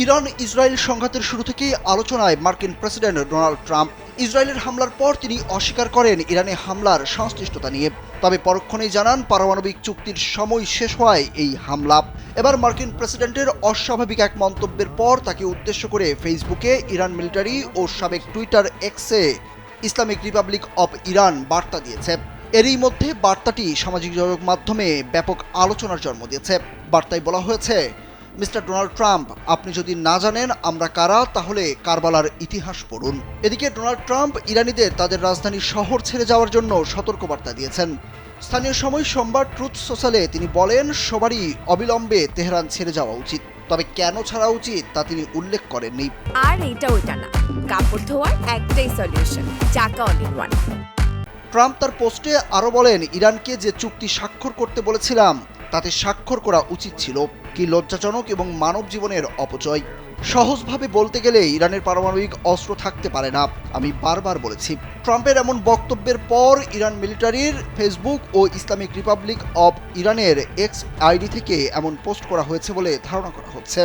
Iran Israel সংঘাতের শুরু থেকেই আলোচনায় মার্কিন প্রেসিডেন্ট ডোনাল্ড ট্রাম্প। ইসরায়েলের হামলার পর তিনি অস্বীকার করেন ইরানে হামলার সংশ্লিষ্টতা নিয়ে, তবে পরক্ষণেই জানান পারমাণবিক চুক্তির সময় শেষ হওয়ায় এই হামলা। এবার মার্কিন প্রেসিডেন্টের অস্বাভাবিক এক মন্তব্যের পর তাকে উদ্দেশ্য করে ফেসবুকে ইরান মিলিটারি ও সাবেক টুইটার এক্সে ইসলামিক রিপাবলিক অব ইরান বার্তা দিয়েছে। এরই মধ্যে বার্তাটি সামাজিক যোগাযোগ মাধ্যমে ব্যাপক আলোচনার জন্ম দিয়েছে। বার্তায় বলা হয়েছে, মিস্টার ডোনাল্ড ট্রাম্প, আপনি যদি না জানেন আমরা কারা, তাহলে কারবালার ইতিহাস পড়ুন। এদিকে ডোনাল্ড ট্রাম্প ইরানিদের তাদের রাজধানী শহর ছেড়ে যাওয়ার জন্য সতর্কবার্তা দিয়েছেন। স্থানীয় সময় সোমবার ট্রুথ সোশ্যালে তিনি বলেন, সবারই অবিলম্বে তেহরান ছেড়ে যাওয়া উচিত, তবে কেন ছাড়া উচিত তা তিনি উল্লেখ করেননি। আর এটা ওইটা না, কাপড় ধোয়ার একটাই সলিউশন, চাকা অল ইন ওয়ান। ট্রাম্প তার পোস্টে আরও বলেন, ইরানকে যে চুক্তি স্বাক্ষর করতে বলেছিলাম তাতে স্বাক্ষর করা উচিত ছিল। কি লজ্জাজনক এবং মানব জীবনের অপচয়। সহজভাবে বলতে গেলে ইরানের পারমাণবিক অস্ত্র থাকতে পারে না, আমি বারবার বলেছি। ট্রাম্পের এমন বক্তব্যের পর ইরান মিলিটারির ফেসবুক ও ইসলামিক রিপাবলিক অব ইরানের এক্স আইডি থেকে এমন পোস্ট করা হয়েছে বলে ধারণা করা হচ্ছে।